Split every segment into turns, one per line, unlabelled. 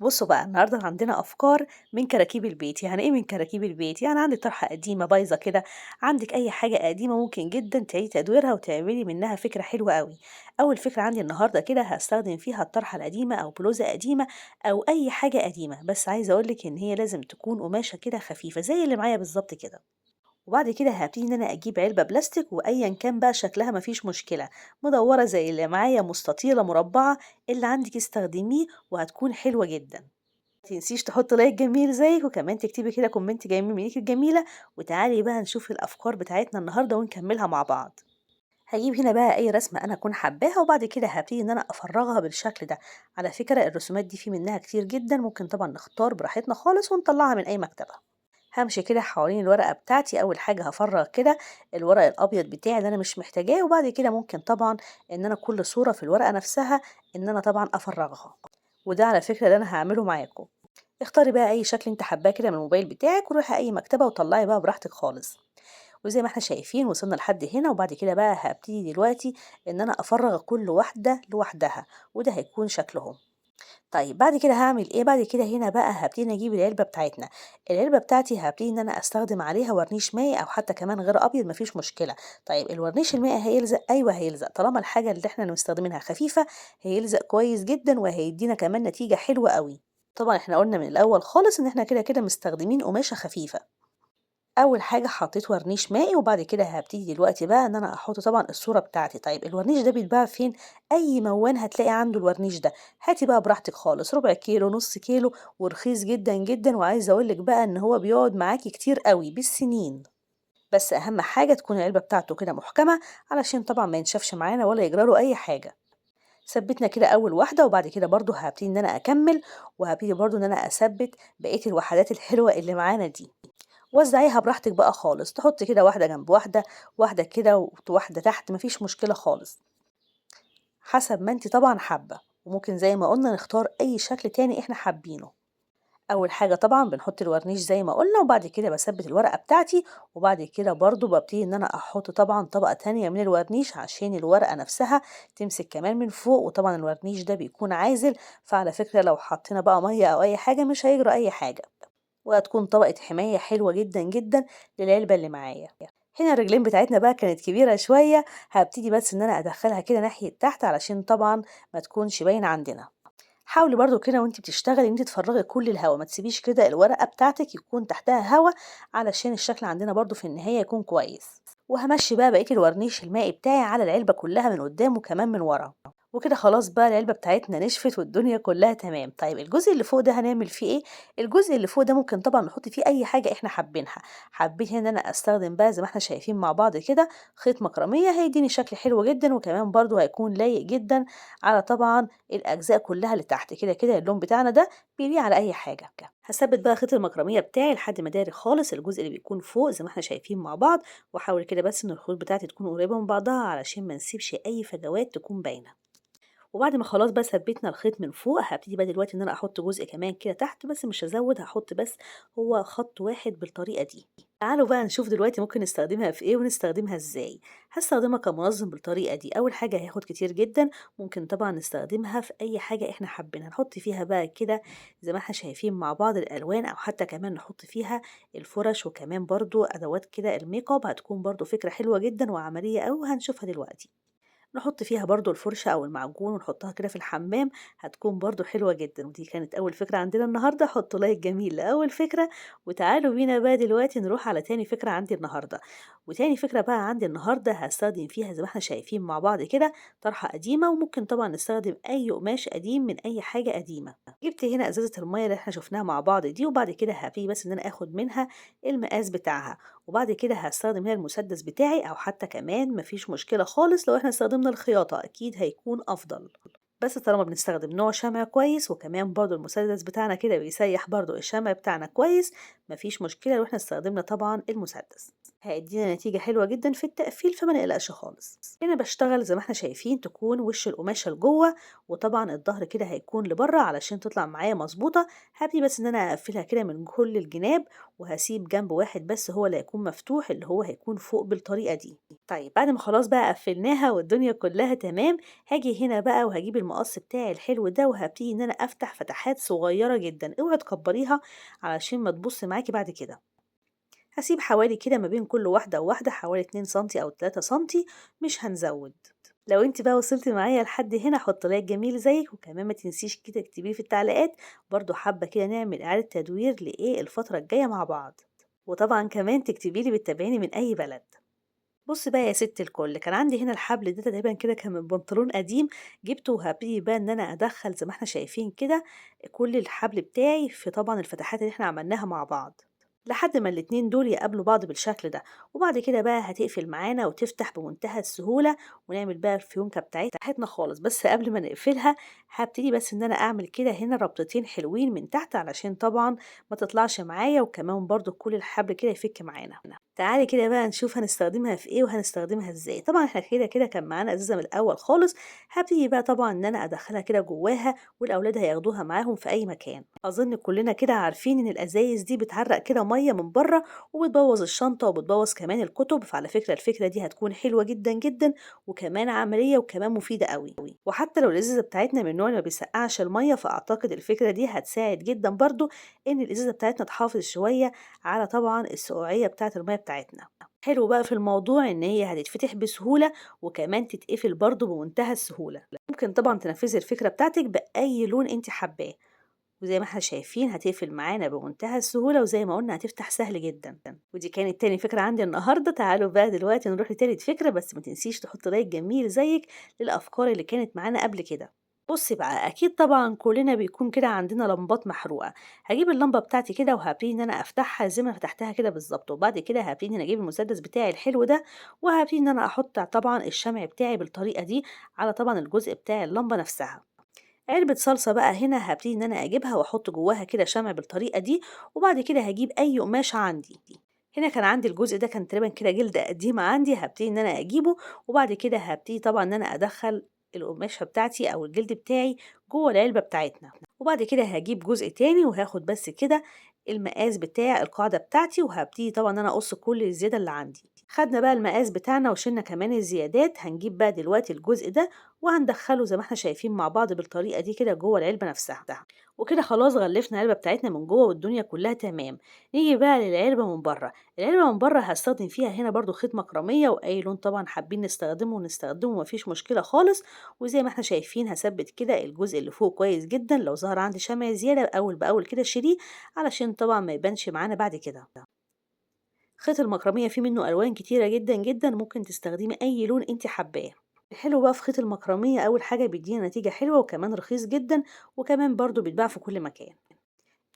بصوا بقى النهارده عندنا افكار من كراكيب البيت. يعني ايه من كراكيب البيت؟ يعني عندك طرحه قديمه بايظه كده، عندك اي حاجه قديمه ممكن جدا تعيدي تدويرها وتعملي منها فكره حلوه قوي. اول فكره عندي النهارده كده هستخدم فيها الطرحه القديمه او بلوزه قديمه او اي حاجه قديمه، بس عايزه اقولك ان هي لازم تكون قماشه كده خفيفه زي اللي معايا بالظبط كده. وبعد كده هبتدي ان انا اجيب علبه بلاستيك وايا كان بقى شكلها مفيش مشكله، مدوره زي اللي معايا، مستطيله، مربعه، اللي عندك استخدميه وهتكون حلوه جدا. تنسيش تحط لايك جميل زيك، وكمان تكتبي كده كومنت جميل من ايدك الجميلة. وتعالي بقى نشوف الأفكار بتاعتنا النهاردة ونكملها مع بعض. هجيب هنا بقى أي رسمة أنا أكون حباها، وبعد كده هبتدي إن أنا أفرغها بالشكل ده. على فكرة الرسومات دي في منها كتير جدا، ممكن طبعا نختار براحتنا خالص ونطلعها من أي مكتبة. همشي كده حوالين الورقة بتاعتي. أول حاجة هفرغ كده الورق الأبيض بتاعي اللي أنا مش محتاجاه، وبعد كده ممكن طبعا إن أنا كل صورة في الورقة نفسها إن أنا طبعا أفرغها. وده على فكرة اللي أنا هعمله معاكم. اختاري بقى اي شكل انت حباه كده من الموبايل بتاعك، وروحي اي مكتبة وطلعي بقى براحتك خالص. وزي ما احنا شايفين وصلنا لحد هنا، وبعد كده بقى هبتدي دلوقتي ان انا افرغ كل واحدة لوحدها، وده هيكون شكلهم. طيب بعد كده هعمل ايه؟ بعد كده هنا بقى هبتدي اجيب العلبة بتاعتنا. العلبة بتاعتي هبتدي ان انا استخدم عليها ورنيش مائي او حتى كمان غير ابيض، مفيش مشكلة. طيب الورنيش المائي هيلزق؟ ايوه هيلزق، طالما الحاجة اللي احنا مستخدمينها خفيفة هيلزق كويس جدا وهيدينا كمان نتيجة حلوة قوي. طبعا احنا قلنا من الاول خالص ان احنا كده كده مستخدمين قماشة خفيفة. اول حاجة حطيت ورنيش مائي، وبعد كده هبتدي دلوقتي بقى ان انا احط طبعا الصورة بتاعتي. طيب الورنيش ده بيتباع فين؟ اي موان هتلاقي عنده الورنيش ده. هاتي بقى براحتك خالص، ربع كيلو، نص كيلو، ورخيص جدا جدا. وعايزة اقولك بقى ان هو بيقعد معاكي كتير قوي بالسنين. بس اهم حاجة تكون العلبة بتاعته كده محكمة، علشان طبعا ما ينشفش معانا ولا يجراله اي حاجة. ثبتنا كده اول واحدة، وبعد كده برضو هبتدي ان انا اكمل، وهبتدي برضو ان انا اثبت بقية الوحدات الحلوة اللي معانا دي. وزعيها براحتك بقى خالص، تحطي كده واحدة جنب واحدة، واحدة كده وواحدة تحت، مفيش مشكلة خالص، حسب ما انت طبعا حابة. وممكن زي ما قلنا نختار اي شكل تاني احنا حابينه. اول حاجة طبعا بنحط الورنيش زي ما قلنا، وبعد كده بثبت الورقة بتاعتي، وبعد كده برضو ببتدي ان انا احط طبعا طبقة تانية من الورنيش عشان الورقة نفسها تمسك كمان من فوق. وطبعا الورنيش ده بيكون عازل، فعلى فكرة لو حطينا بقى مية او اي حاجة مش هيجرى اي حاجة، وهتكون طبقة حماية حلوة جدا جدا للعلبة اللي معايا. هنا الرجلين بتاعتنا بقى كانت كبيرة شوية، هبتدي بس ان انا ادخلها كده ناحية تحت علشان طبعا ما تكونش باينة عندنا. حاولي برضو كده وانت بتشتغلي ان انت تفرغي كل الهواء، ما تسيبيش كده الورقة بتاعتك يكون تحتها هواء، علشان الشكل عندنا برضو في النهاية يكون كويس. وهمشي بقى بقية الورنيش المائي بتاعي على العلبة كلها من قدام وكمان من ورا. وكده خلاص بقى العلبة بتاعتنا نشفت والدنيا كلها تمام. طيب الجزء اللي فوق ده هنعمل فيه ايه؟ الجزء اللي فوق ده ممكن طبعا نحط فيه اي حاجة احنا حابينها. حبيت ان انا استخدم بقى زي ما احنا شايفين مع بعض كده خيط مكرمية، هيديني شكل حلو جدا، وكمان برضو هيكون لايق جدا على طبعا الأجزاء كلها اللي تحت. كده كده اللون بتاعنا ده بيليق على أي حاجة. هثبت بقى خيط المكرمية بتاعي لحد ما داري خالص الجزء اللي بيكون فوق زي ما احنا شايفين مع بعض. واحاول كده بس ان الخيوط بتاعتي تكون قريبة من بعضها علشان ما نسيبش أي فجوات تكون باينة. وبعد ما خلاص بقى ثبتنا الخيط من فوق، هبتدي بقى دلوقتي ان انا احط جزء كمان كده تحت، بس مش هزود، هحط بس هو خط واحد بالطريقه دي. تعالوا بقى نشوف دلوقتي ممكن نستخدمها في ايه ونستخدمها ازاي. هستخدمها كمنظم بالطريقه دي. اول حاجه هياخد كتير جدا، ممكن طبعا نستخدمها في اي حاجه احنا حابين. نحط فيها بقى كده زي ما احنا شايفين مع بعض الالوان، او حتى كمان نحط فيها الفرش، وكمان برضو ادوات كده الميك اب، هتكون برضو فكره حلوه جدا وعمليه اوي، وهنشوفها دلوقتي. نحط فيها برضو الفرشة أو المعجون ونحطها كده في الحمام، هتكون برضو حلوة جدا. ودي كانت أول فكرة عندنا النهاردة. حطوا لايك جميل لأول فكرة. وتعالوا بينا بقى دلوقتي نروح على تاني فكرة عندي النهاردة. وتاني فكرة بقى عندي النهاردة هستخدم فيها زي ما احنا شايفين مع بعض كده طرحة قديمة، وممكن طبعا نستخدم أي قماش قديم من أي حاجة قديمة. جبت هنا ازازة المية اللي احنا شفناها مع بعض دي، وبعد كده هبتدي بس ان انا اخد منها المقاس بتاعها. وبعد كده هستخدم هنا المسدس بتاعي، او حتى كمان مفيش مشكلة خالص لو احنا استخدمنا الخياطة، اكيد هيكون افضل. بس طالما بنستخدم نوع شمع كويس، وكمان برضو المسدس بتاعنا كده بيسيح برضو الشمع بتاعنا كويس، مفيش مشكلة لو احنا استخدمنا طبعا المسدس. هيدينا نتيجة حلوة جدا في التقفيل، فما نقلقش خالص. هنا بشتغل زي ما احنا شايفين تكون وش القماشة لجوه، وطبعا الظهر كده هيكون لبره علشان تطلع معايا مظبوطة. هبتدي بس ان انا اقفلها كده من كل الجناب، وهسيب جنب واحد بس هو اللي هيكون مفتوح، اللي هو هيكون فوق بالطريقة دي. طيب بعد ما خلاص بقى قفلناها والدنيا كلها تمام، هاجي هنا بقى وهجيب المقص بتاعي الحلو ده، وهبتدي ان انا افتح فتحات صغيرة جدا، اوعي تكبريها علشان ما تبص معاكي بعد كده. هسيب حوالي كده ما بين كل واحدة وواحدة حوالي 2 سنتي أو 3 سنتي، مش هنزود. لو انت بقى وصلتي معايا لحد هنا حط لايك جميل زيك، وكمان ما تنسيش كده تكتبيه في التعليقات برضو حابة كده نعمل إعادة تدوير لإيه الفترة الجاية مع بعض. وطبعا كمان تكتبيلي بتتابعيني من أي بلد. بص بقى يا ست الكل، كان عندي هنا الحبل ده تقريبا كده كان من بنطلون قديم، جبته وهبتدي بقى ان انا ادخل زي ما احنا شايفين كده كل الحبل بتاعي في طبعا الفتحات اللي احنا عملناها مع بعض، لحد ما الاتنين دول يقابلوا بعض بالشكل ده. وبعد كده بقى هتقفل معانا وتفتح بمنتهى السهولة، ونعمل بقى الفيونكة بتاعتنا خالص. بس قبل ما نقفلها هبتدي بس ان انا اعمل كده هنا ربطتين حلوين من تحت، علشان طبعا ما تطلعش معايا، وكمان برضو كل الحبل كده يفك معانا. تعالي كده بقى نشوف هنستخدمها في ايه وهنستخدمها ازاي. طبعا احنا كده كده كان معانا ازازه من الاول خالص، هبتدي بقى طبعا ان انا ادخلها كده جواها، والاولاد هياخدوها معاهم في اي مكان. اظن كلنا كده عارفين ان الازايز دي بتعرق كده ميه من بره، وبتبوظ الشنطه وبتبوظ كمان الكتب. فعلى فكره الفكره دي هتكون حلوه جدا جدا، وكمان عمليه وكمان مفيده قوي. وحتى لو الازازه بتاعتنا من النوع اللي ما بيسقعش الميه، فاعتقد الفكره دي هتساعد جدا برضو ان الازازه بتاعتنا تحافظ شويه على طبعا السقوعيه بتاعه الميه بتاعتنا. حلو بقى في الموضوع ان هي هتتفتح بسهولة، وكمان تتقفل برضو بمنتهى السهولة. ممكن طبعا تنفذي الفكرة بتاعتك بأي لون انت حباه، وزي ما احنا شايفين هتقفل معانا بمنتهى السهولة، وزي ما قلنا هتفتح سهل جدا. ودي كانت تاني فكرة عندي النهاردة. تعالوا بقى دلوقتي نروح لتالت فكرة، بس ما تنسيش تحط لايك جميل زيك للأفكار اللي كانت معانا قبل كده. بصي بقى، اكيد طبعا كلنا بيكون كده عندنا لمبات محروقه. هجيب اللمبه بتاعتي كده وهبتدي ان انا افتحها زي ما أنا فتحتها كده بالظبط، وبعد كده هبتدي ان انا اجيب المسدس بتاعي الحلو ده، وهبتدي ان انا احط طبعا الشمع بتاعي بالطريقه دي على طبعا الجزء بتاع اللمبه نفسها. علبة صلصة بقى هنا هبتدي ان انا اجيبها واحط جواها كده شمع بالطريقة دي، وبعد كده هجيب اي قماشة عندي. هنا كان عندي الجزء ده كان تقريبا كده جلد قديمة عندي، هبتدي ان انا اجيبه، وبعد كده هبتدي طبعا ان انا ادخل القماشة بتاعتي او الجلد بتاعي جوه العلبة بتاعتنا. وبعد كده هجيب جزء تاني وهاخد بس كده المقاس بتاع القاعدة بتاعتي، وهبتدي طبعا ان انا اقص كل الزيادة اللي عندي. خدنا بقى المقاس بتاعنا وشلنا كمان الزيادات، هنجيب بقى دلوقتي الجزء ده وهندخله زي ما احنا شايفين مع بعض بالطريقة دي كده جوه العلبة نفسها. وكده خلاص غلفنا العلبة بتاعتنا من جوه والدنيا كلها تمام. نيجي بقى للعلبة من بره. العلبة من بره هستخدم فيها هنا برضو خيط مكرمية، واي لون طبعا حابين نستخدمه مفيش مشكلة خالص. وزي ما احنا شايفين هثبت كده الجزء اللي فوق كويس جدا، لو ظهر عندي شمع زيادة اول باول كده شيليه، علشان طبعا ما يبانش معانا بعد كده. خيط المكرمية فيه منه ألوان كتيرة جدًا، جدًا، ممكن تستخدمي أي لون أنتِ حاباه. الحلو بقى في خيط المكرمية أول حاجة بيدينا نتيجة حلوة وكمان رخيص جدًا، وكمان برضه بيتباع في كل مكان.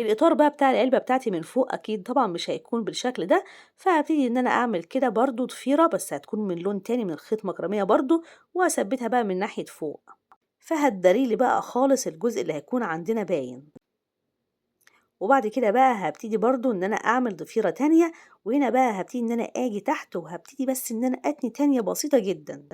الإطار بقى بتاع العلبة بتاعتي من فوق أكيد طبعًا مش هيكون بالشكل ده، فهابتدي إن أنا أعمل كده برضه ضفيرة، بس هتكون من لون تاني من الخيط مكرمية برضه، وهاثبتها بقى من ناحية فوق. فهتداري لي بقى خالص الجزء اللي هيكون عندنا باين. وبعد كده بقى هابتدي برضه إن أنا أعمل ضفيرة تانية، وهنا بقى هابتدي إن أنا آجي تحت وهابتدي بس إن أنا أتني تانية بسيطة جدًا.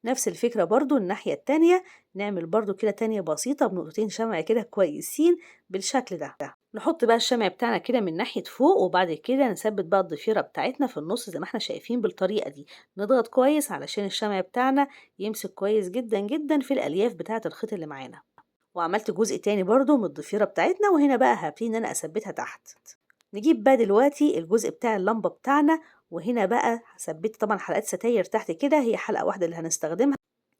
نفس الفكرة برضه الناحية التانية، نعمل برضه كده تانية بسيطة بنقطتين شمع كده كويسين بالشكل ده. نحط بقى الشمع بتاعنا كده من ناحية فوق، وبعد كده نثبت بقى الضفيرة بتاعتنا في النص زي ما احنا شايفين بالطريقة دي. نضغط كويس علشان الشمع بتاعنا يمسك كويس جدًا، جدًا في الألياف بتاعة الخيط اللي معانا. وعملت جزء تاني برضه من الضفيرة بتاعتنا، وهنا بقى هابتدي إن أنا أثبتها تحت. نجيب بقى دلوقتي الجزء بتاع اللمبة بتاعنا، وهنا بقى ثبت طبعا حلقات ستاير تحت كده، هي حلقة واحدة اللي هنستخدمها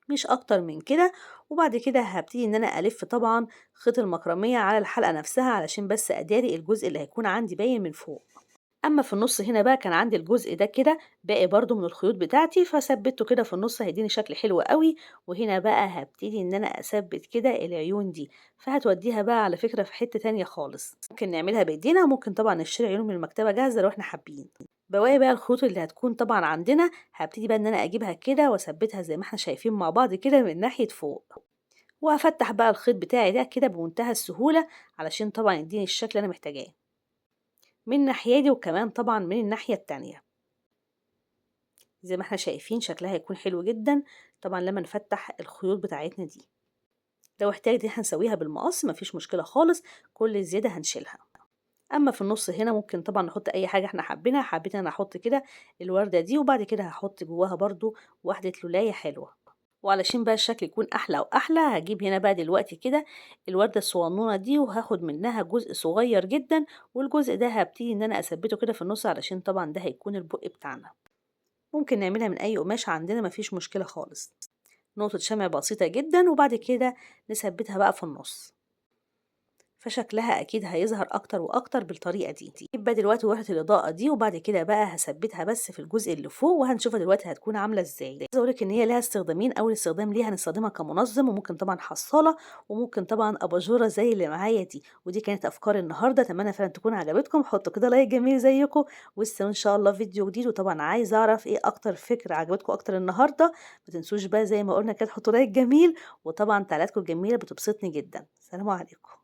مش أكتر من كده. وبعد كده هابتدي إن أنا ألف طبعا خيط المكرمية على الحلقة نفسها، علشان بس أداري الجزء اللي هيكون عندي باين من فوق. أما في النص هنا بقى كان عندي الجزء ده كده باقي برضه من الخيوط بتاعتي، فثبته كده في النص هيديني شكل حلو قوي. وهنا بقى هبتدي إن أنا أثبت كده العيون دي، فهتوديها بقى على فكرة في حتة تانية خالص. ممكن نعملها بإيدينا، وممكن طبعا نشتري عيون من المكتبة جاهزة لو احنا حابين. بواقي بقى الخيوط اللي هتكون طبعا عندنا هبتدي بقى إن أنا أجيبها كده وأثبتها زي ما احنا شايفين مع بعض كده من ناحية فوق، وهفتح بقى الخيط بتاعي ده كده بمنتهى السهولة، علشان طبعا يديني الشكل اللي أنا محتاجاه من الناحية دي، وكمان طبعا من الناحية التانية. زي ما إحنا شايفين شكلها هيكون حلو جدًا، طبعًا لمّا نفتح الخيوط بتاعتنا دي. لو احتاجت إن إحنا نسويها بالمقص ما فيش مشكلة خالص، كل الزيادة هنشيلها. أما في النُص هنا ممكن طبعًا نحط أي حاجة إحنا حابينها، حبيت إن أنا أحط كده الوردة دي، وبعد كده هاحط جواها برضه واحدة لولاية حلوة. وعلشان بقى الشكل يكون أحلى وأحلى، هاجيب هنا بقى دلوقتي كده الوردة الصغنونة دي، وهاخد منها جزء صغير جدًا، والجزء ده هابتدي إن أنا أثبّته كده في النُص علشان طبعًا ده هيكون البُق بتاعنا. ممكن نعملها من أي قماش عندنا ما فيش مشكلة خالص. نقطة شمع بسيطة جدًا، وبعد كده نثبّتها بقى في النُص. فشكلها أكيد هيظهر أكتر وأكتر بالطريقة دي. هاجيب بقى دلوقتي وحدة الإضاءة دي، وبعد كده بقى هاثبّتها بس في الجزء اللي فوق، وهنشوفها دلوقتي هتكون عاملة إزاي. عايزة أقول لِك إن هي ليها استخدامين، أول استخدام ليها هنستخدمها كمنظم، وممكن طبعًا حصالة، وممكن طبعًا أباجورة زي اللي معايا دي. ودي كانت أفكار النهارده، أتمنى فعلًا تكون عجبتكم. حطوا كده لايك جميل زيكم، واستنوني إن شاء الله في فيديو جديد. وطبعًا عايزة أعرف إيه أكتر فكرة عجبتكم أكتر النهارده. ما تنسوش بقى زي ما قلنا كده تحطوا لايك جميل، وطبعًا تعليقاتكم الجميلة بتبسطني جدًا. سلام عليكم.